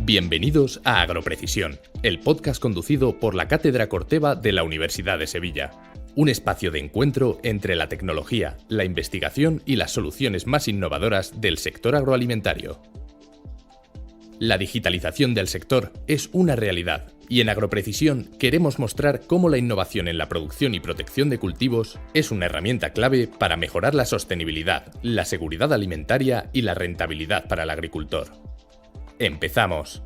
Bienvenidos a Agroprecisión, el podcast conducido por la Cátedra Corteva de la Universidad de Sevilla. Un espacio de encuentro entre la tecnología, la investigación y las soluciones más innovadoras del sector agroalimentario. La digitalización del sector es una realidad y en Agroprecisión queremos mostrar cómo la innovación en la producción y protección de cultivos es una herramienta clave para mejorar la sostenibilidad, la seguridad alimentaria y la rentabilidad para el agricultor. ¡Empezamos!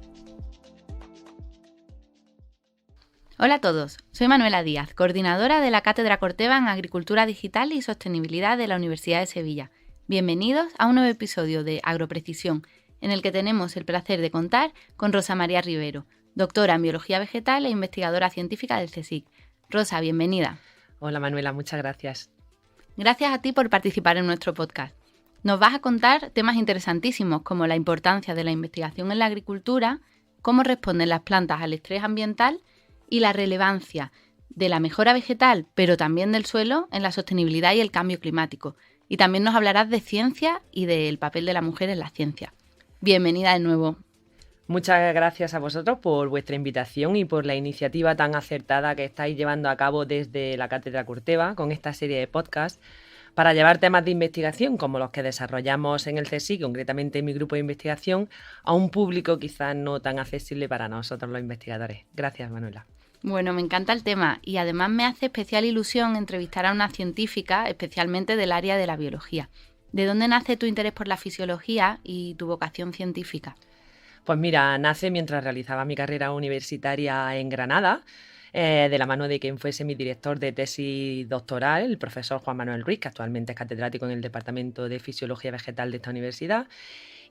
Hola a todos, soy Manuela Díaz, coordinadora de la Cátedra Corteva en Agricultura Digital y Sostenibilidad de la Universidad de Sevilla. Bienvenidos a un nuevo episodio de Agroprecisión, en el que tenemos el placer de contar con Rosa María Rivero, doctora en Biología Vegetal e investigadora científica del CSIC. Rosa, bienvenida. Hola Manuela, muchas gracias. Gracias a ti por participar en nuestro podcast. Nos vas a contar temas interesantísimos como la importancia de la investigación en la agricultura, cómo responden las plantas al estrés ambiental y la relevancia de la mejora vegetal, pero también del suelo, en la sostenibilidad y el cambio climático. Y también nos hablarás de ciencia y del papel de la mujer en la ciencia. Bienvenida de nuevo. Muchas gracias a vosotros por vuestra invitación y por la iniciativa tan acertada que estáis llevando a cabo desde la Cátedra Corteva con esta serie de podcasts para llevar temas de investigación como los que desarrollamos en el CSIC, concretamente en mi grupo de investigación, a un público quizás no tan accesible para nosotros los investigadores. Gracias, Manuela. Bueno, me encanta el tema y además me hace especial ilusión entrevistar a una científica, especialmente del área de la biología. ¿De dónde nace tu interés por la fisiología y tu vocación científica? Pues mira, nace mientras realizaba mi carrera universitaria en Granada, de la mano de quien fuese mi director de tesis doctoral, el profesor Juan Manuel Ruiz, que actualmente es catedrático en el Departamento de Fisiología Vegetal de esta universidad.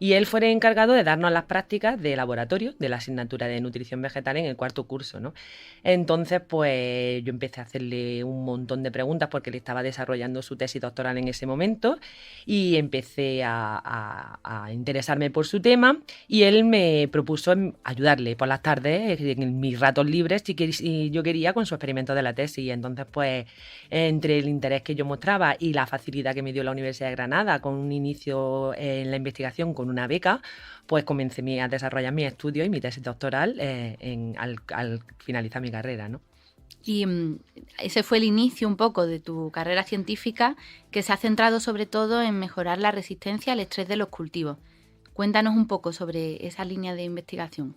Y él fue el encargado de darnos las prácticas de laboratorio de la asignatura de nutrición vegetal en el cuarto curso, ¿no? Entonces, pues yo empecé a hacerle un montón de preguntas porque él estaba desarrollando su tesis doctoral en ese momento y empecé a interesarme por su tema y él me propuso ayudarle por las tardes, en mis ratos libres, si yo quería, con su experimento de la tesis. Y entonces, pues, entre el interés que yo mostraba y la facilidad que me dio la Universidad de Granada con un inicio en la investigación, con una beca, pues comencé a desarrollar mis estudios y mi tesis doctoral al finalizar mi carrera, ¿no? Y ese fue el inicio un poco de tu carrera científica, que se ha centrado sobre todo en mejorar la resistencia al estrés de los cultivos. Cuéntanos un poco sobre esa línea de investigación.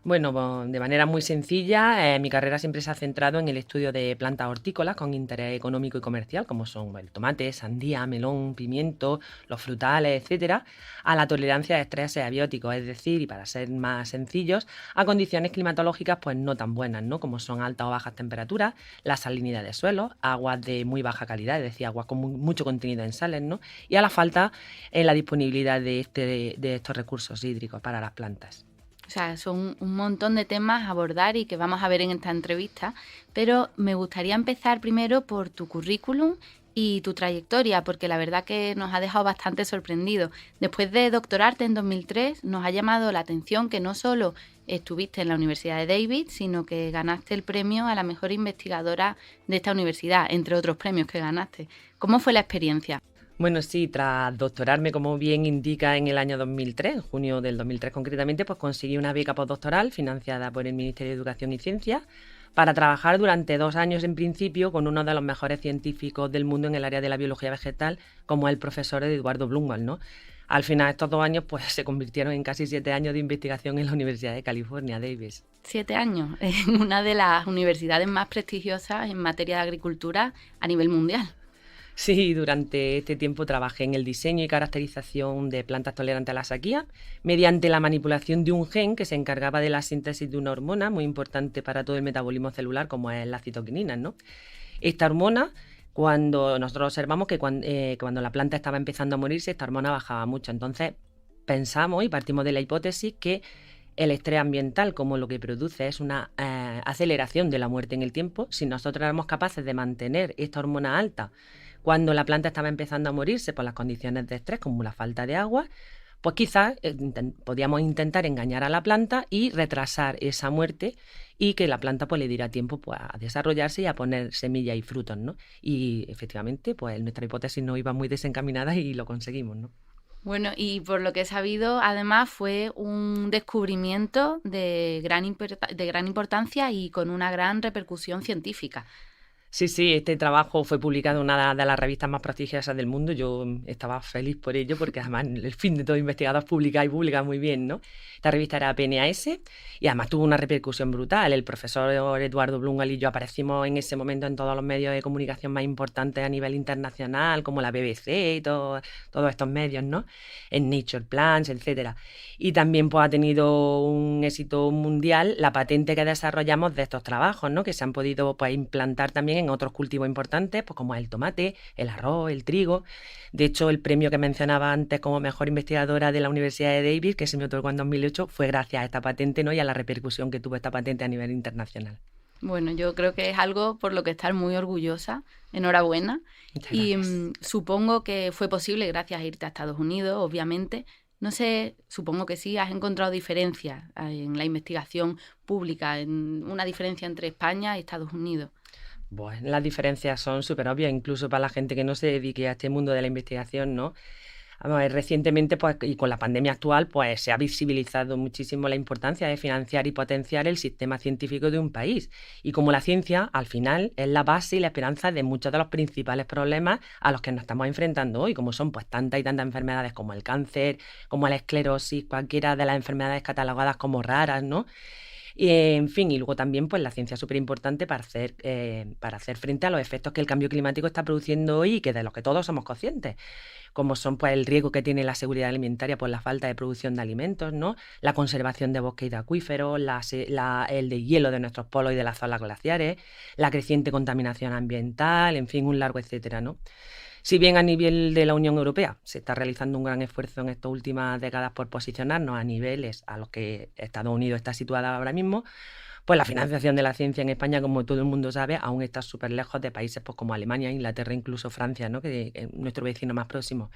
Bueno, de manera muy sencilla, mi carrera siempre se ha centrado en el estudio de plantas hortícolas con interés económico y comercial, como son el tomate, sandía, melón, pimiento, los frutales, etcétera, a la tolerancia a estrés abióticos, es decir, y para ser más sencillos, a condiciones climatológicas pues no tan buenas, ¿no? Como son altas o bajas temperaturas, la salinidad de suelos, aguas de muy baja calidad, es decir, aguas con mucho contenido en sales, ¿no? Y a la falta en la disponibilidad de estos recursos hídricos para las plantas. O sea, son un montón de temas a abordar y que vamos a ver en esta entrevista, pero me gustaría empezar primero por tu currículum y tu trayectoria, porque la verdad que nos ha dejado bastante sorprendidos. Después de doctorarte en 2003, nos ha llamado la atención que no solo estuviste en la Universidad de David, sino que ganaste el premio a la mejor investigadora de esta universidad, entre otros premios que ganaste. ¿Cómo fue la experiencia? Bueno, sí, tras doctorarme, como bien indica, en el año 2003, en junio del 2003 concretamente, pues conseguí una beca postdoctoral financiada por el Ministerio de Educación y Ciencia para trabajar durante 2 años en principio con uno de los mejores científicos del mundo en el área de la biología vegetal, como el profesor Eduardo Blumwald, ¿no? Al final, estos 2 años pues se convirtieron en casi 7 años de investigación en la Universidad de California, Davis. 7 años, en una de las universidades más prestigiosas en materia de agricultura a nivel mundial. Sí, durante este tiempo trabajé en el diseño y caracterización de plantas tolerantes a la sequía mediante la manipulación de un gen que se encargaba de la síntesis de una hormona muy importante para todo el metabolismo celular, como es la citoquinina, ¿no? Esta hormona, cuando nosotros observamos que cuando la planta estaba empezando a morirse, esta hormona bajaba mucho. Entonces pensamos y partimos de la hipótesis que el estrés ambiental, como lo que produce es una aceleración de la muerte en el tiempo, si nosotros éramos capaces de mantener esta hormona alta cuando la planta estaba empezando a morirse por las condiciones de estrés, como la falta de agua, pues quizás podíamos intentar engañar a la planta y retrasar esa muerte y que la planta pues le diera tiempo pues a desarrollarse y a poner semillas y frutos, ¿no? Y efectivamente, pues nuestra hipótesis no iba muy desencaminada y lo conseguimos, ¿no? Bueno, y por lo que he sabido, además fue un descubrimiento de de gran importancia y con una gran repercusión científica. Sí, este trabajo fue publicado en una de las revistas más prestigiosas del mundo. Yo estaba feliz por ello porque además el fin de todo investigador es publicar y publica muy bien, ¿no? Esta revista era PNAS y además tuvo una repercusión brutal. El profesor Eduardo Blumwald y yo aparecimos en ese momento en todos los medios de comunicación más importantes a nivel internacional, como la BBC y todos estos medios, ¿no? En Nature Plants, etcétera. Y también pues ha tenido un éxito mundial la patente que desarrollamos de estos trabajos, ¿no? Que se han podido pues implantar también en otros cultivos importantes, pues como el tomate, el arroz, el trigo. De hecho, el premio que mencionaba antes como mejor investigadora de la Universidad de Davis, que se me otorgó en 2008, fue gracias a esta patente, ¿no? Y a la repercusión que tuvo esta patente a nivel internacional. Bueno, yo creo que es algo por lo que estar muy orgullosa. Enhorabuena. Muchas Y gracias. supongo que fue posible gracias a irte a Estados Unidos, obviamente. No sé, supongo que sí, has encontrado diferencias en la investigación pública, en una diferencia entre España y Estados Unidos. Bueno, las diferencias son súper obvias, incluso para la gente que no se dedique a este mundo de la investigación, ¿no? Vamos a ver, recientemente, pues, y con la pandemia actual, pues se ha visibilizado muchísimo la importancia de financiar y potenciar el sistema científico de un país. Y como la ciencia, al final, es la base y la esperanza de muchos de los principales problemas a los que nos estamos enfrentando hoy, como son pues tantas y tantas enfermedades como el cáncer, como la esclerosis, cualquiera de las enfermedades catalogadas como raras, ¿no? Y, en fin, y luego también pues la ciencia es súper importante para hacer frente a los efectos que el cambio climático está produciendo hoy y que de los que todos somos conscientes, como son pues el riesgo que tiene la seguridad alimentaria por la falta de producción de alimentos, ¿no? La conservación de bosques y de acuíferos, el de hielo de nuestros polos y de las zonas glaciares, la creciente contaminación ambiental, en fin, un largo etcétera, ¿no? Si bien a nivel de la Unión Europea se está realizando un gran esfuerzo en estas últimas décadas por posicionarnos a niveles a los que Estados Unidos está situada ahora mismo, pues la financiación de la ciencia en España, como todo el mundo sabe, aún está súper lejos de países pues, como Alemania, Inglaterra, incluso Francia, ¿no? Que es nuestro vecino más próximo.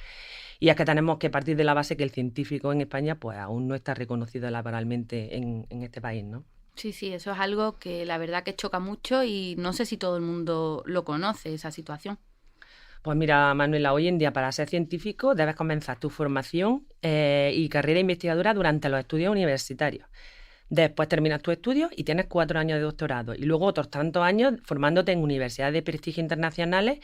Y es que tenemos que partir de la base que el científico en España pues aún no está reconocido laboralmente en este país, ¿no? Sí, sí, eso es algo que la verdad que choca mucho y no sé si todo el mundo lo conoce, esa situación. Pues mira, Manuela, hoy en día para ser científico debes comenzar tu formación y carrera investigadora durante los estudios universitarios. Después terminas tus estudios y tienes 4 años de doctorado y luego otros tantos años formándote en universidades de prestigio internacionales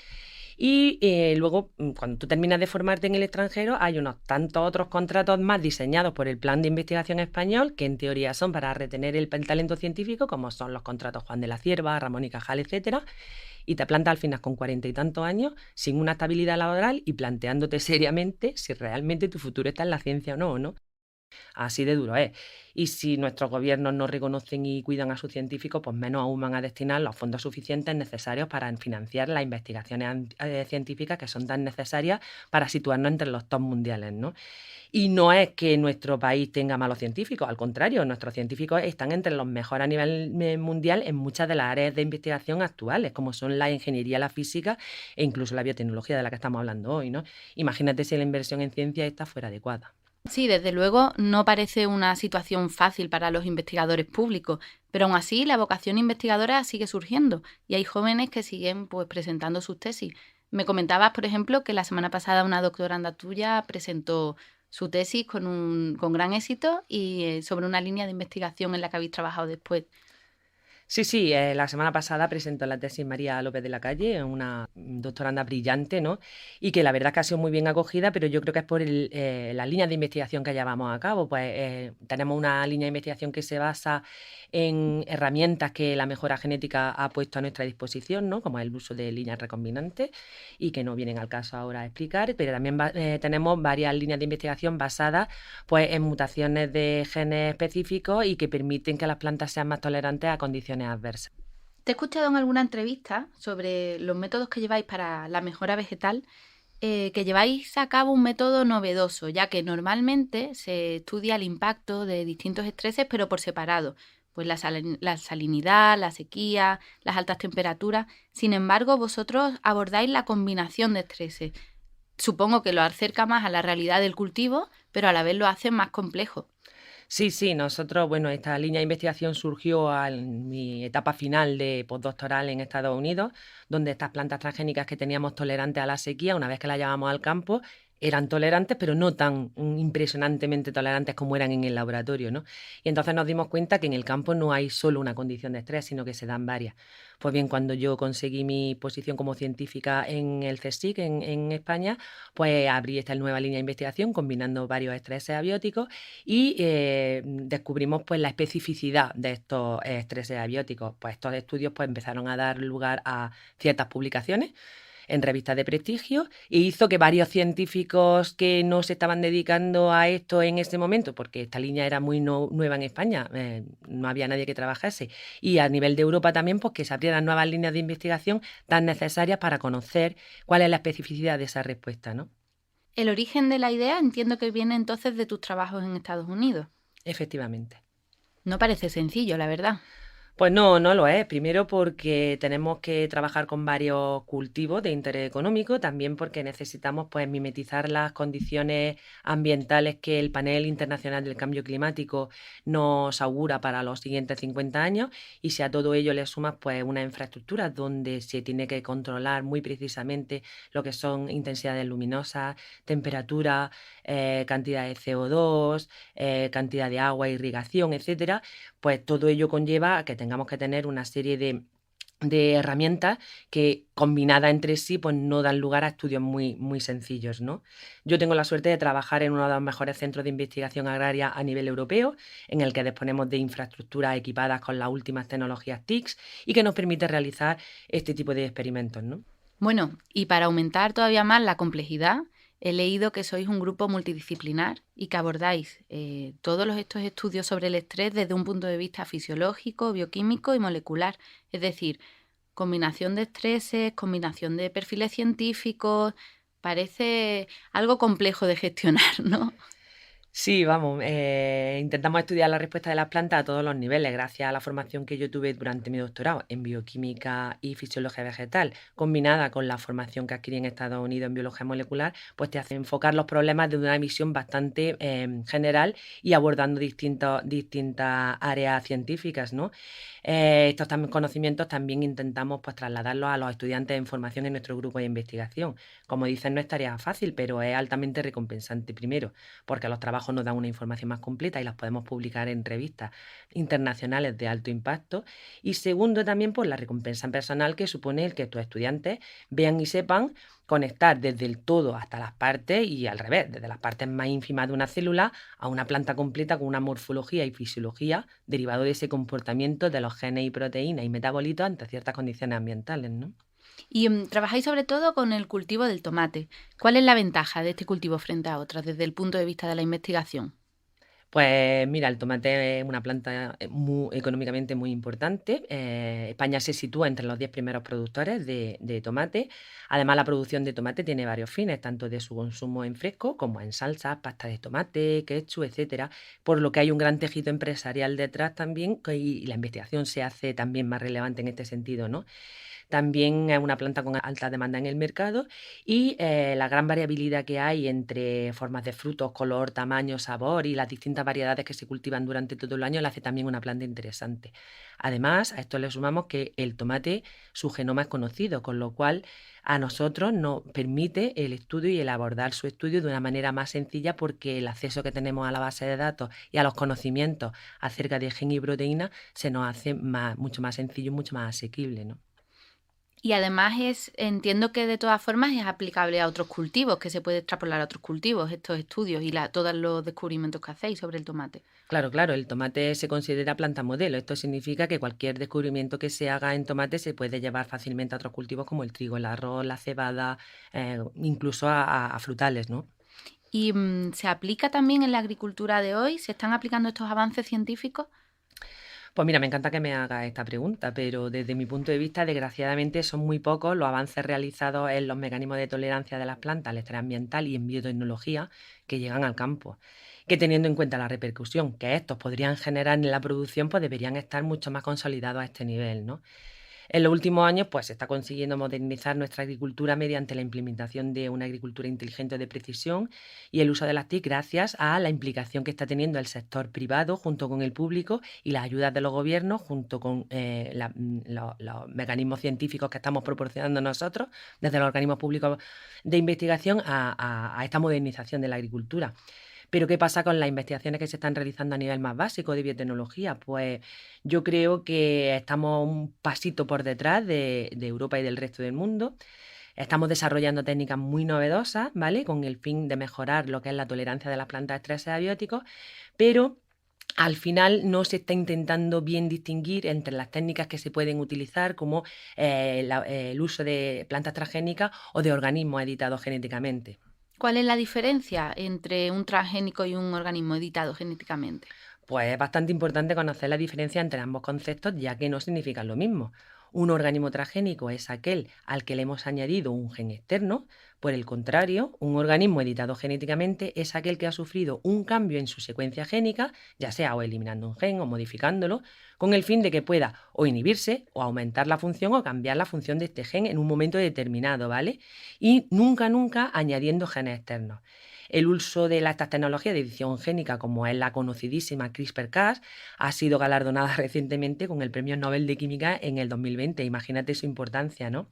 y luego cuando tú terminas de formarte en el extranjero hay unos tantos otros contratos más diseñados por el Plan de Investigación Español que en teoría son para retener el talento científico como son los contratos Juan de la Cierva, Ramón y Cajal, etcétera, y te plantas al final con 40 y tantos años sin una estabilidad laboral y planteándote seriamente si realmente tu futuro está en la ciencia o no, ¿no? Así de duro es. Y si nuestros gobiernos no reconocen y cuidan a sus científicos, pues menos aún van a destinar los fondos suficientes necesarios para financiar las investigaciones científicas que son tan necesarias para situarnos entre los top mundiales, ¿no? Y no es que nuestro país tenga malos científicos, al contrario, nuestros científicos están entre los mejores a nivel mundial en muchas de las áreas de investigación actuales, como son la ingeniería, la física e incluso la biotecnología de la que estamos hablando hoy, ¿no? Imagínate si la inversión en ciencia está fuera adecuada. Sí, desde luego no parece una situación fácil para los investigadores públicos, pero aún así la vocación investigadora sigue surgiendo y hay jóvenes que siguen pues presentando sus tesis. Me comentabas, por ejemplo, que la semana pasada una doctoranda tuya presentó su tesis con gran éxito y sobre una línea de investigación en la que habéis trabajado después. Sí, la semana pasada presentó la tesis María López de la Calle, una doctoranda brillante, ¿no? Y que la verdad es que ha sido muy bien acogida, pero yo creo que es por la línea de investigación que llevamos a cabo. Pues tenemos una línea de investigación que se basa en herramientas que la mejora genética ha puesto a nuestra disposición, ¿no? Como el uso de líneas recombinantes y que no vienen al caso ahora a explicar, pero también tenemos varias líneas de investigación basadas pues, en mutaciones de genes específicos y que permiten que las plantas sean más tolerantes a condiciones adversas. Te he escuchado en alguna entrevista sobre los métodos que lleváis para la mejora vegetal, que lleváis a cabo un método novedoso, ya que normalmente se estudia el impacto de distintos estreses, pero por separado, pues la salinidad, la sequía, las altas temperaturas. Sin embargo, vosotros abordáis la combinación de estreses. supongo que lo acerca más a la realidad del cultivo, pero a la vez lo hace más complejo. Sí, sí, nosotros, bueno, esta línea de investigación surgió en mi etapa final de postdoctoral en Estados Unidos, donde estas plantas transgénicas que teníamos tolerantes a la sequía, una vez que las llevamos al campo, eran tolerantes, pero no tan impresionantemente tolerantes como eran en el laboratorio, ¿no? Y entonces nos dimos cuenta que en el campo no hay solo una condición de estrés, sino que se dan varias. Pues bien, cuando yo conseguí mi posición como científica en el CSIC en España, pues abrí esta nueva línea de investigación combinando varios estreses abióticos y descubrimos pues, la especificidad de estos estreses abióticos. Pues estos estudios pues, empezaron a dar lugar a ciertas publicaciones en revistas de prestigio e hizo que varios científicos que no se estaban dedicando a esto en ese momento, porque esta línea era muy nueva en España, no había nadie que trabajase, y a nivel de Europa también, pues que se abrieran nuevas líneas de investigación tan necesarias para conocer cuál es la especificidad de esa respuesta, ¿no? El origen de la idea entiendo que viene entonces de tus trabajos en Estados Unidos. Efectivamente. No parece sencillo, la verdad. Pues no, no lo es. Primero porque tenemos que trabajar con varios cultivos de interés económico, también porque necesitamos pues mimetizar las condiciones ambientales que el Panel Internacional del Cambio Climático nos augura para los siguientes 50 años, y si a todo ello le sumas pues una infraestructura donde se tiene que controlar muy precisamente lo que son intensidades luminosas, temperatura, cantidad de CO2, cantidad de agua, irrigación, etcétera, pues todo ello conlleva a que tengamos que tener una serie de herramientas que combinadas entre sí pues no dan lugar a estudios muy, muy sencillos, ¿no? Yo tengo la suerte de trabajar en uno de los mejores centros de investigación agraria a nivel europeo, en el que disponemos de infraestructuras equipadas con las últimas tecnologías TICs y que nos permite realizar este tipo de experimentos, ¿no? Bueno, y para aumentar todavía más la complejidad, he leído que sois un grupo multidisciplinar y que abordáis todos estos estudios sobre el estrés desde un punto de vista fisiológico, bioquímico y molecular. Es decir, combinación de estreses, combinación de perfiles científicos. Parece algo complejo de gestionar, ¿no? Sí, vamos, intentamos estudiar la respuesta de las plantas a todos los niveles, gracias a la formación que yo tuve durante mi doctorado en bioquímica y fisiología vegetal, combinada con la formación que adquirí en Estados Unidos en biología molecular, pues te hace enfocar los problemas desde una visión bastante general y abordando distintas áreas científicas, ¿no? Estos conocimientos también intentamos pues, trasladarlos a los estudiantes en formación en nuestro grupo de investigación. Como dicen, no es tarea fácil, pero es altamente recompensante primero, porque los trabajos nos dan una información más completa y las podemos publicar en revistas internacionales de alto impacto. Y segundo, también por la recompensa personal que supone el que tus estudiantes vean y sepan conectar desde el todo hasta las partes y al revés, desde las partes más ínfimas de una célula a una planta completa con una morfología y fisiología derivado de ese comportamiento de los genes y proteínas y metabolitos ante ciertas condiciones ambientales, ¿no? Y trabajáis sobre todo con el cultivo del tomate. ¿Cuál es la ventaja de este cultivo frente a otras desde el punto de vista de la investigación? Pues mira, el tomate es una planta económicamente muy importante. España se sitúa entre los 10 primeros productores de tomate. Además, la producción de tomate tiene varios fines, tanto de su consumo en fresco como en salsas, pasta de tomate, ketchup, etcétera, por lo que hay un gran tejido empresarial detrás también y la investigación se hace también más relevante en este sentido, ¿no? También es una planta con alta demanda en el mercado y la gran variabilidad que hay entre formas de frutos, color, tamaño, sabor y las distintas variedades que se cultivan durante todo el año la hace también una planta interesante. Además, a esto le sumamos que el tomate, su genoma es conocido, con lo cual a nosotros nos permite el estudio y el abordar su estudio de una manera más sencilla porque el acceso que tenemos a la base de datos y a los conocimientos acerca de gen y proteína se nos hace mucho más sencillo y mucho más asequible, ¿no? Y además entiendo que de todas formas es aplicable a otros cultivos, que se puede extrapolar a otros cultivos estos estudios y todos los descubrimientos que hacéis sobre el tomate. Claro, claro, el tomate se considera planta modelo. Esto significa que cualquier descubrimiento que se haga en tomate se puede llevar fácilmente a otros cultivos como el trigo, el arroz, la cebada, incluso a frutales, ¿no? ¿Y se aplica también en la agricultura de hoy? ¿Se están aplicando estos avances científicos? Pues mira, me encanta que me hagas esta pregunta, pero desde mi punto de vista, desgraciadamente, son muy pocos los avances realizados en los mecanismos de tolerancia de las plantas al estrés ambiental y en biotecnología que llegan al campo. Que teniendo en cuenta la repercusión que estos podrían generar en la producción, pues deberían estar mucho más consolidados a este nivel, ¿no? En los últimos años, pues se está consiguiendo modernizar nuestra agricultura mediante la implementación de una agricultura inteligente de precisión y el uso de las TIC gracias a la implicación que está teniendo el sector privado junto con el público y las ayudas de los gobiernos junto con los mecanismos científicos que estamos proporcionando nosotros desde los organismos públicos de investigación a esta modernización de la agricultura. Pero ¿qué pasa con las investigaciones que se están realizando a nivel más básico de biotecnología? Pues yo creo que estamos un pasito por detrás de Europa y del resto del mundo. Estamos desarrollando técnicas muy novedosas, ¿vale? Con el fin de mejorar lo que es la tolerancia de las plantas a estrés abióticos, pero al final no se está intentando bien distinguir entre las técnicas que se pueden utilizar como el uso de plantas transgénicas o de organismos editados genéticamente. ¿Cuál es la diferencia entre un transgénico y un organismo editado genéticamente? Pues es bastante importante conocer la diferencia entre ambos conceptos, ya que no significan lo mismo. Un organismo transgénico es aquel al que le hemos añadido un gen externo. Por el contrario, un organismo editado genéticamente es aquel que ha sufrido un cambio en su secuencia génica, ya sea o eliminando un gen o modificándolo, con el fin de que pueda o inhibirse o aumentar la función o cambiar la función de este gen en un momento determinado, ¿vale? Y nunca añadiendo genes externos. El uso de estas tecnologías de edición génica, como es la conocidísima CRISPR-Cas, ha sido galardonada recientemente con el Premio Nobel de Química en el 2020. Imagínate su importancia, ¿no?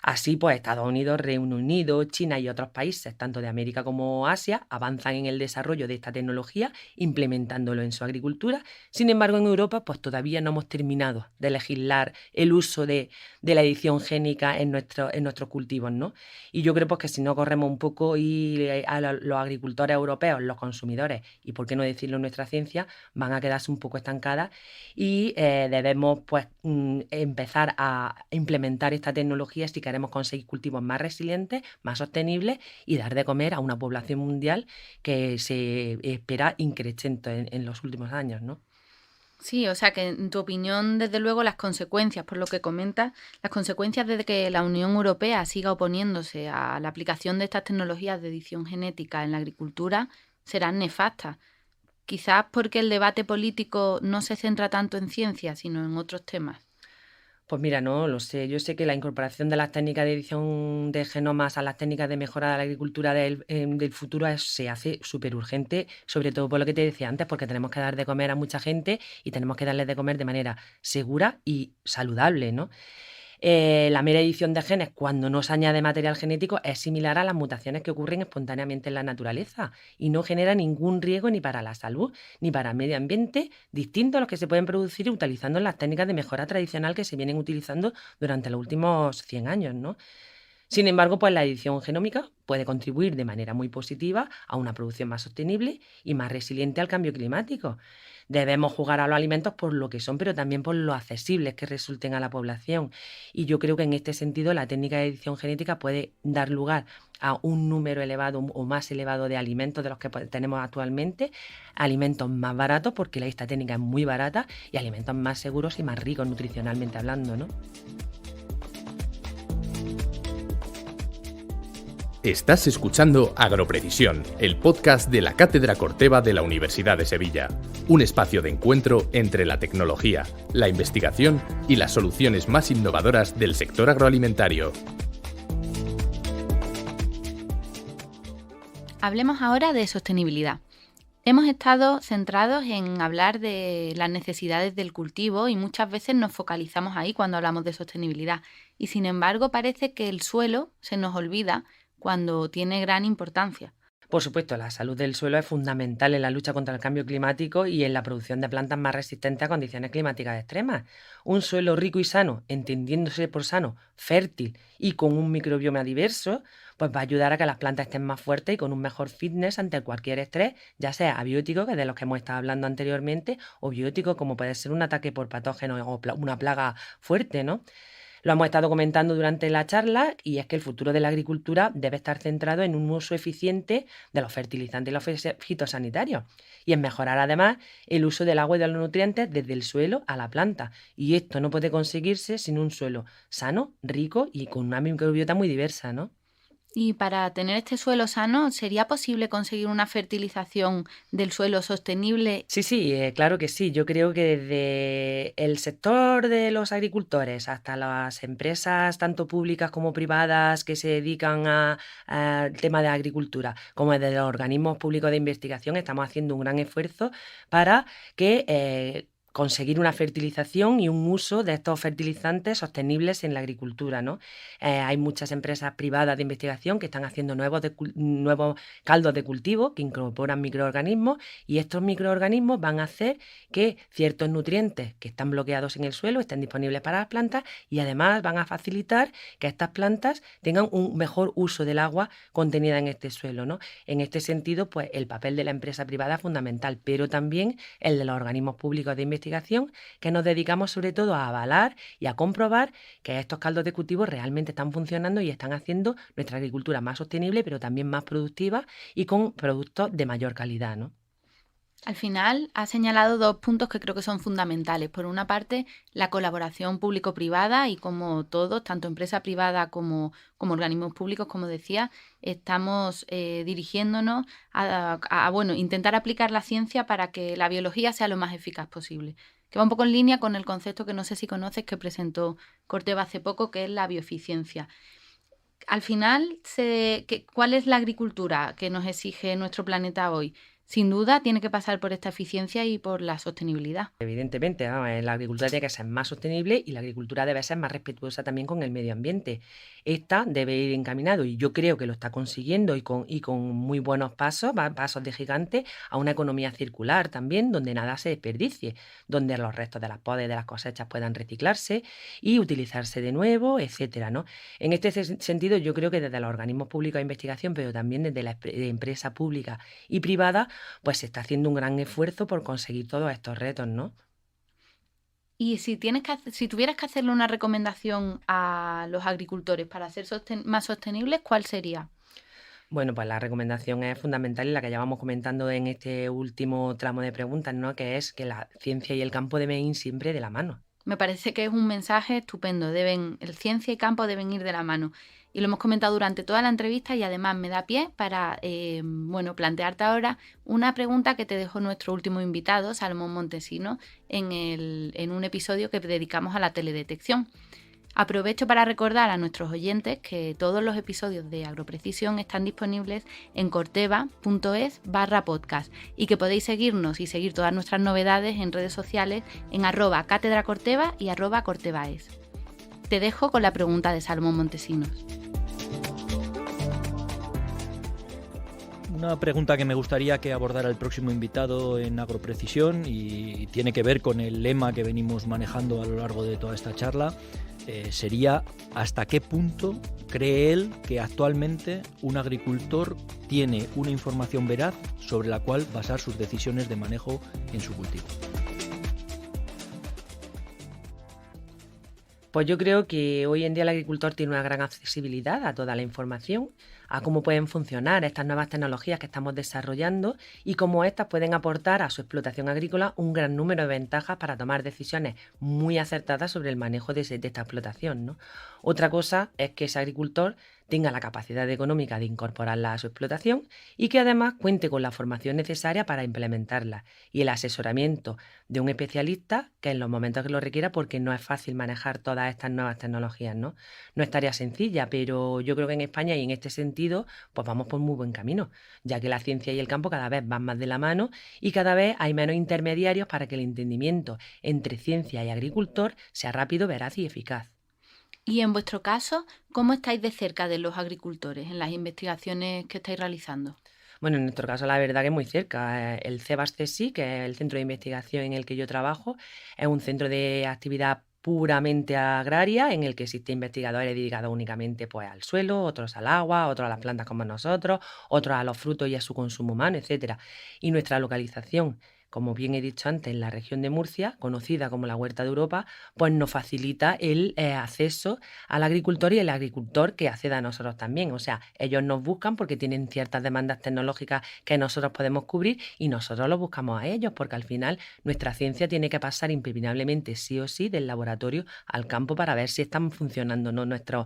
Así pues, Estados Unidos, Reino Unido, China y otros países, tanto de América como Asia, avanzan en el desarrollo de esta tecnología, implementándolo en su agricultura. Sin embargo, en Europa, pues todavía no hemos terminado de legislar el uso de la edición génica en nuestros cultivos, ¿no? Y yo creo pues, que si no corremos un poco y a los agricultores europeos, los consumidores, y por qué no decirlo nuestra ciencia, van a quedarse un poco estancadas y debemos pues empezar a implementar esta tecnología si queremos conseguir cultivos más resilientes, más sostenibles y dar de comer a una población mundial que se espera increciendo en los últimos años, ¿no? Sí, o sea que en tu opinión, desde luego, las consecuencias, por lo que comentas, las consecuencias de que la Unión Europea siga oponiéndose a la aplicación de estas tecnologías de edición genética en la agricultura serán nefastas. Quizás porque el debate político no se centra tanto en ciencia, sino en otros temas. Pues mira, no lo sé. Yo sé que la incorporación de las técnicas de edición de genomas a las técnicas de mejora de la agricultura del futuro se hace súper urgente, sobre todo por lo que te decía antes, porque tenemos que dar de comer a mucha gente y tenemos que darles de comer de manera segura y saludable, ¿no? La mera edición de genes, cuando no se añade material genético, es similar a las mutaciones que ocurren espontáneamente en la naturaleza y no genera ningún riesgo ni para la salud ni para el medio ambiente, distinto a los que se pueden producir utilizando las técnicas de mejora tradicional que se vienen utilizando durante los últimos 100 años, ¿no? Sin embargo, pues la edición genómica puede contribuir de manera muy positiva a una producción más sostenible y más resiliente al cambio climático. Debemos jugar a los alimentos por lo que son, pero también por lo accesibles que resulten a la población. Y yo creo que en este sentido la técnica de edición genética puede dar lugar a un número elevado o más elevado de alimentos de los que tenemos actualmente, alimentos más baratos, porque esta técnica es muy barata, y alimentos más seguros y más ricos nutricionalmente hablando, ¿no? Estás escuchando Agroprecisión, el podcast de la Cátedra Corteva de la Universidad de Sevilla. Un espacio de encuentro entre la tecnología, la investigación y las soluciones más innovadoras del sector agroalimentario. Hablemos ahora de sostenibilidad. Hemos estado centrados en hablar de las necesidades del cultivo y muchas veces nos focalizamos ahí cuando hablamos de sostenibilidad. Y sin embargo parece que el suelo se nos olvida cuando tiene gran importancia. Por supuesto, la salud del suelo es fundamental en la lucha contra el cambio climático y en la producción de plantas más resistentes a condiciones climáticas extremas. Un suelo rico y sano, entendiéndose por sano, fértil y con un microbioma diverso, pues va a ayudar a que las plantas estén más fuertes y con un mejor fitness ante cualquier estrés, ya sea abiótico, que es de los que hemos estado hablando anteriormente, o biótico, como puede ser un ataque por patógenos o una plaga fuerte, ¿no? Lo hemos estado comentando durante la charla y es que el futuro de la agricultura debe estar centrado en un uso eficiente de los fertilizantes y los fitosanitarios y en mejorar además el uso del agua y de los nutrientes desde el suelo a la planta. Y esto no puede conseguirse sin un suelo sano, rico y con una microbiota muy diversa, ¿no? Y para tener este suelo sano, ¿sería posible conseguir una fertilización del suelo sostenible? Sí, claro que sí. Yo creo que desde el sector de los agricultores hasta las empresas, tanto públicas como privadas, que se dedican al tema de agricultura, como desde los organismos públicos de investigación, estamos haciendo un gran esfuerzo para que conseguir una fertilización y un uso de estos fertilizantes sostenibles en la agricultura, ¿no? Hay muchas empresas privadas de investigación que están haciendo nuevos caldos de cultivo que incorporan microorganismos, y estos microorganismos van a hacer que ciertos nutrientes que están bloqueados en el suelo estén disponibles para las plantas, y además van a facilitar que estas plantas tengan un mejor uso del agua contenida en este suelo, ¿no? En este sentido, pues el papel de la empresa privada es fundamental, pero también el de los organismos públicos de investigación, que nos dedicamos sobre todo a avalar y a comprobar que estos caldos de cultivo realmente están funcionando y están haciendo nuestra agricultura más sostenible, pero también más productiva y con productos de mayor calidad, ¿no? Al final, has señalado dos puntos que creo que son fundamentales. Por una parte, la colaboración público-privada, y como todos, tanto empresa privada como organismos públicos, como decía, estamos dirigiéndonos bueno, intentar aplicar la ciencia para que la biología sea lo más eficaz posible. Que va un poco en línea con el concepto que no sé si conoces, que presentó Corteva hace poco, que es la bioeficiencia. Al final, ¿cuál es la agricultura que nos exige nuestro planeta hoy? Sin duda, tiene que pasar por esta eficiencia y por la sostenibilidad. Evidentemente, vamos, la agricultura tiene que ser más sostenible y la agricultura debe ser más respetuosa también con el medio ambiente. Esta debe ir encaminado, y yo creo que lo está consiguiendo y con muy buenos pasos, pasos de gigante, a una economía circular también, donde nada se desperdicie, donde los restos de las podas y de las cosechas puedan reciclarse y utilizarse de nuevo, etcétera, ¿no? En este sentido, yo creo que desde los organismos públicos de investigación, pero también desde la empresa pública y privada, pues se está haciendo un gran esfuerzo por conseguir todos estos retos, ¿no? Y si tuvieras que hacerle una recomendación a los agricultores para ser más sostenibles, ¿cuál sería? Bueno, pues la recomendación es fundamental y la que ya vamos comentando en este último tramo de preguntas, ¿no? Que es que la ciencia y el campo deben ir siempre de la mano. Me parece que es un mensaje estupendo. El ciencia y campo deben ir de la mano. Y lo hemos comentado durante toda la entrevista, y además me da pie para plantearte ahora una pregunta que te dejó nuestro último invitado, Salomón Montesinos, en un episodio que dedicamos a la teledetección. Aprovecho para recordar a nuestros oyentes que todos los episodios de Agroprecisión están disponibles en corteva.es/podcast, y que podéis seguirnos y seguir todas nuestras novedades en redes sociales en @catedracorteva y @cortevaes. Te dejo con la pregunta de Salomón Montesinos. Una pregunta que me gustaría que abordara el próximo invitado en Agroprecisión, y tiene que ver con el lema que venimos manejando a lo largo de toda esta charla, sería: ¿hasta qué punto cree él que actualmente un agricultor tiene una información veraz sobre la cual basar sus decisiones de manejo en su cultivo? Pues yo creo que hoy en día el agricultor tiene una gran accesibilidad a toda la información, a cómo pueden funcionar estas nuevas tecnologías que estamos desarrollando y cómo éstas pueden aportar a su explotación agrícola un gran número de ventajas para tomar decisiones muy acertadas sobre el manejo de esta explotación, ¿no? Otra cosa es que ese agricultor tenga la capacidad económica de incorporarla a su explotación y que además cuente con la formación necesaria para implementarla y el asesoramiento de un especialista que en los momentos que lo requiera, porque no es fácil manejar todas estas nuevas tecnologías, ¿no? No es tarea sencilla, pero yo creo que en España, y en este sentido, pues vamos por muy buen camino, ya que la ciencia y el campo cada vez van más de la mano y cada vez hay menos intermediarios para que el entendimiento entre ciencia y agricultor sea rápido, veraz y eficaz. Y en vuestro caso, ¿cómo estáis de cerca de los agricultores en las investigaciones que estáis realizando? Bueno, en nuestro caso la verdad que es muy cerca. El CEBAS-CSIC, que es el centro de investigación en el que yo trabajo, es un centro de actividad puramente agraria en el que existen investigadores dedicados únicamente pues, al suelo, otros al agua, otros a las plantas como nosotros, otros a los frutos y a su consumo humano, etcétera. Y nuestra localización, como bien he dicho antes, en la región de Murcia, conocida como la Huerta de Europa, pues nos facilita el acceso al agricultor y el agricultor que acceda a nosotros también. O sea, ellos nos buscan porque tienen ciertas demandas tecnológicas que nosotros podemos cubrir y nosotros los buscamos a ellos, porque al final nuestra ciencia tiene que pasar impepinablemente sí o sí del laboratorio al campo para ver si están funcionando, ¿no? nuestros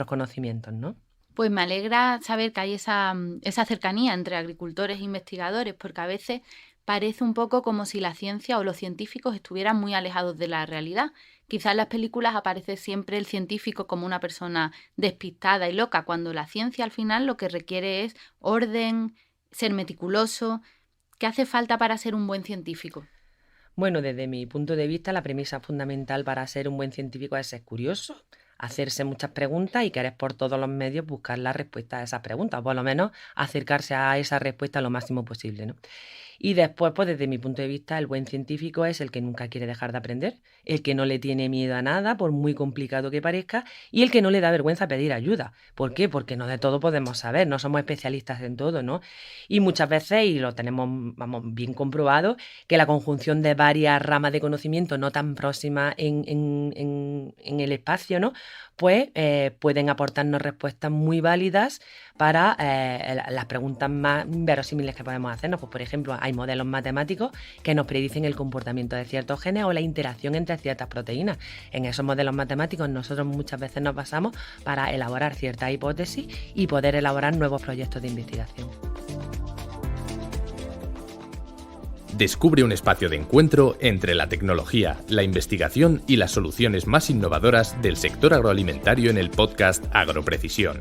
conocimientos, ¿no? Pues me alegra saber que hay esa cercanía entre agricultores e investigadores, porque a veces parece un poco como si la ciencia o los científicos estuvieran muy alejados de la realidad. Quizás en las películas aparece siempre el científico como una persona despistada y loca, cuando la ciencia al final lo que requiere es orden, ser meticuloso. ¿Qué hace falta para ser un buen científico? Bueno, desde mi punto de vista, la premisa fundamental para ser un buen científico es ser curioso, hacerse muchas preguntas y querer por todos los medios buscar la respuesta a esas preguntas, o por lo menos acercarse a esa respuesta lo máximo posible, ¿no? Y después, pues desde mi punto de vista, el buen científico es el que nunca quiere dejar de aprender, el que no le tiene miedo a nada, por muy complicado que parezca, y el que no le da vergüenza pedir ayuda. ¿Por qué? Porque no de todo podemos saber, no somos especialistas en todo, ¿no? Y muchas veces, y lo tenemos, vamos, bien comprobado, que la conjunción de varias ramas de conocimiento no tan próximas en el espacio, ¿no? Pues pueden aportarnos respuestas muy válidas para las preguntas más verosímiles que podemos hacernos. Pues, por ejemplo, hay modelos matemáticos que nos predicen el comportamiento de ciertos genes o la interacción entre ciertas proteínas. En esos modelos matemáticos nosotros muchas veces nos basamos para elaborar ciertas hipótesis y poder elaborar nuevos proyectos de investigación. Descubre un espacio de encuentro entre la tecnología, la investigación y las soluciones más innovadoras del sector agroalimentario en el podcast Agroprecisión.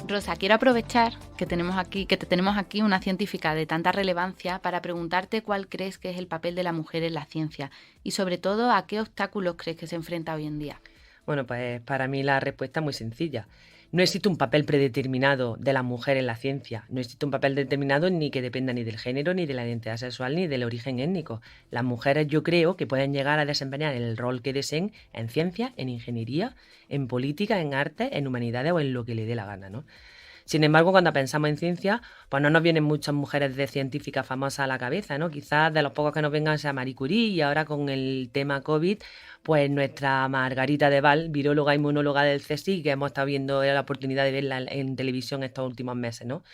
Rosa, quiero aprovechar que te tenemos aquí una científica de tanta relevancia para preguntarte cuál crees que es el papel de la mujer en la ciencia y sobre todo a qué obstáculos crees que se enfrenta hoy en día. Bueno, pues para mí la respuesta es muy sencilla. No existe un papel predeterminado de la mujer en la ciencia. No existe un papel determinado ni que dependa ni del género, ni de la identidad sexual, ni del origen étnico. Las mujeres yo creo que pueden llegar a desempeñar el rol que deseen en ciencia, en ingeniería, en política, en arte, en humanidades o en lo que le dé la gana, ¿no? Sin embargo, cuando pensamos en ciencia, pues no nos vienen muchas mujeres de científicas famosas a la cabeza, ¿no? Quizás de los pocos que nos vengan sea Marie Curie y ahora con el tema COVID, pues nuestra Margarita de Val, viróloga y monóloga del CSIC, que hemos estado viendo la oportunidad de verla en televisión estos últimos meses, ¿no?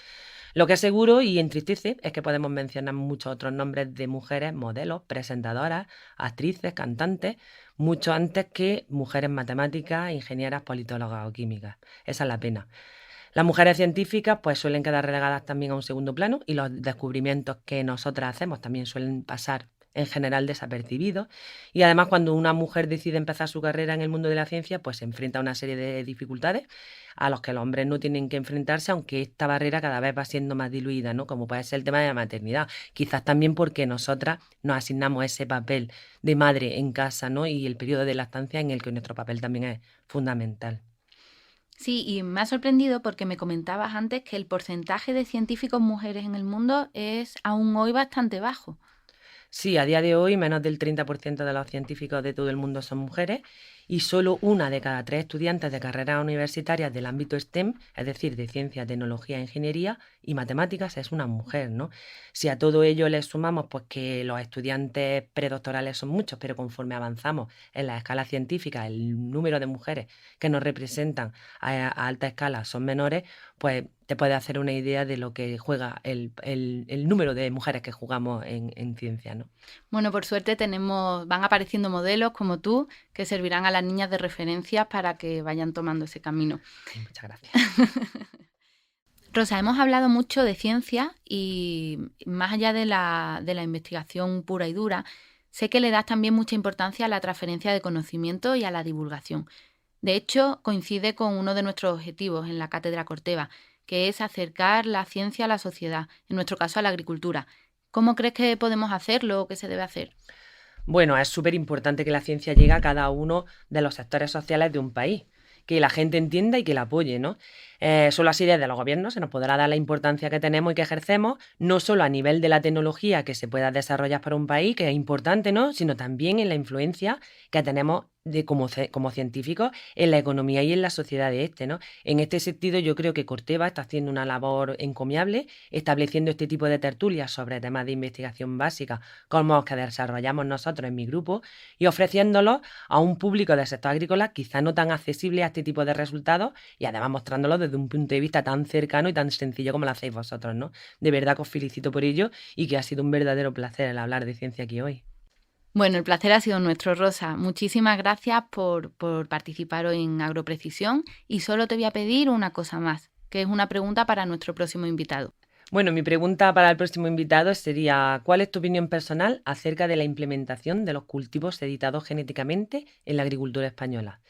Lo que es seguro y entristece es que podemos mencionar muchos otros nombres de mujeres, modelos, presentadoras, actrices, cantantes, mucho antes que mujeres matemáticas, ingenieras, politólogas o químicas. Esa es la pena. Las mujeres científicas pues suelen quedar relegadas también a un segundo plano y los descubrimientos que nosotras hacemos también suelen pasar en general desapercibidos. Y además cuando una mujer decide empezar su carrera en el mundo de la ciencia, pues se enfrenta a una serie de dificultades a los que los hombres no tienen que enfrentarse, aunque esta barrera cada vez va siendo más diluida, ¿no? Como puede ser el tema de la maternidad. Quizás también porque nosotras nos asignamos ese papel de madre en casa, ¿no? Y el periodo de lactancia en el que nuestro papel también es fundamental. Sí, y me ha sorprendido porque me comentabas antes que el porcentaje de científicos mujeres en el mundo es aún hoy bastante bajo. Sí, a día de hoy menos del 30% de los científicos de todo el mundo son mujeres y solo 1 de cada 3 estudiantes de carreras universitarias del ámbito STEM, es decir, de ciencia, tecnología, ingeniería y matemáticas, es una mujer, ¿no? Si a todo ello le sumamos pues que los estudiantes predoctorales son muchos, pero conforme avanzamos en la escala científica, el número de mujeres que nos representan a alta escala son menores, pues te puedes hacer una idea de lo que juega el número de mujeres que jugamos en ciencia, ¿no? Bueno, por suerte van apareciendo modelos como tú que servirán a las niñas de referencia para que vayan tomando ese camino. Muchas gracias. Rosa, hemos hablado mucho de ciencia y más allá de la investigación pura y dura, sé que le das también mucha importancia a la transferencia de conocimiento y a la divulgación. De hecho, coincide con uno de nuestros objetivos en la Cátedra Corteva, que es acercar la ciencia a la sociedad, en nuestro caso a la agricultura. ¿Cómo crees que podemos hacerlo o qué se debe hacer? Bueno, es súper importante que la ciencia llegue a cada uno de los sectores sociales de un país, que la gente entienda y que la apoye, ¿no? Solo así desde los gobiernos se nos podrá dar la importancia que tenemos y que ejercemos, no solo a nivel de la tecnología que se pueda desarrollar para un país, que es importante, ¿no? Sino también en la influencia que tenemos como científicos en la economía y en la sociedad de ¿no? En este sentido, yo creo que Corteva está haciendo una labor encomiable, estableciendo este tipo de tertulias sobre temas de investigación básica, como los que desarrollamos nosotros en mi grupo, y ofreciéndolos a un público del sector agrícola quizá no tan accesible a este tipo de resultados y además mostrándolos desde un punto de vista tan cercano y tan sencillo como lo hacéis vosotros, ¿no? De verdad que os felicito por ello y que ha sido un verdadero placer el hablar de ciencia aquí hoy. Bueno, el placer ha sido nuestro, Rosa. Muchísimas gracias por participar hoy en Agroprecisión y solo te voy a pedir una cosa más, que es una pregunta para nuestro próximo invitado. Bueno, mi pregunta para el próximo invitado sería, ¿cuál es tu opinión personal acerca de la implementación de los cultivos editados genéticamente en la agricultura española?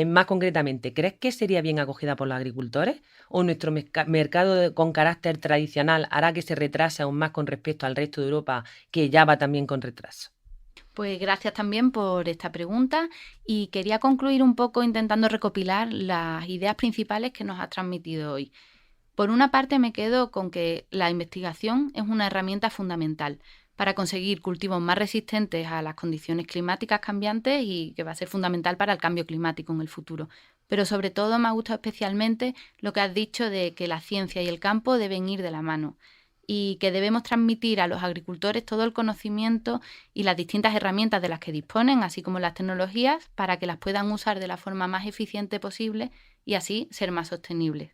Más concretamente, ¿crees que sería bien acogida por los agricultores o nuestro mercado con carácter tradicional hará que se retrase aún más con respecto al resto de Europa, que ya va también con retraso? Pues gracias también por esta pregunta y quería concluir un poco intentando recopilar las ideas principales que nos has transmitido hoy. Por una parte me quedo con que la investigación es una herramienta fundamental para conseguir cultivos más resistentes a las condiciones climáticas cambiantes y que va a ser fundamental para el cambio climático en el futuro. Pero sobre todo me ha gustado especialmente lo que has dicho de que la ciencia y el campo deben ir de la mano y que debemos transmitir a los agricultores todo el conocimiento y las distintas herramientas de las que disponen, así como las tecnologías, para que las puedan usar de la forma más eficiente posible y así ser más sostenibles.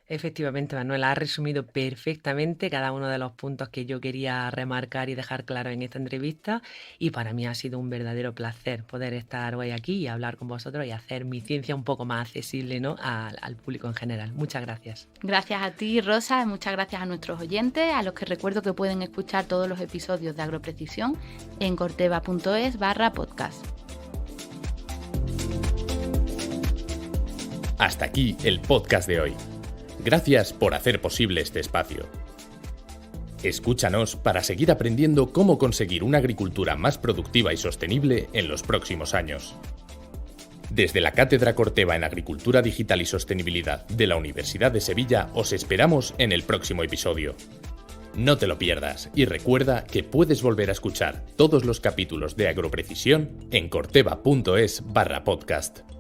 Efectivamente, Manuela, ha resumido perfectamente cada uno de los puntos que yo quería remarcar y dejar claro en esta entrevista y para mí ha sido un verdadero placer poder estar hoy aquí y hablar con vosotros y hacer mi ciencia un poco más accesible, ¿no?, al público en general. Muchas gracias. Gracias a ti, Rosa, y muchas gracias a nuestros oyentes, a los que recuerdo que pueden escuchar todos los episodios de Agroprecisión en corteva.es/podcast. Hasta aquí el podcast de hoy. Gracias por hacer posible este espacio. Escúchanos para seguir aprendiendo cómo conseguir una agricultura más productiva y sostenible en los próximos años. Desde la Cátedra Corteva en Agricultura Digital y Sostenibilidad de la Universidad de Sevilla os esperamos en el próximo episodio. No te lo pierdas y recuerda que puedes volver a escuchar todos los capítulos de Agroprecisión en corteva.es/podcast.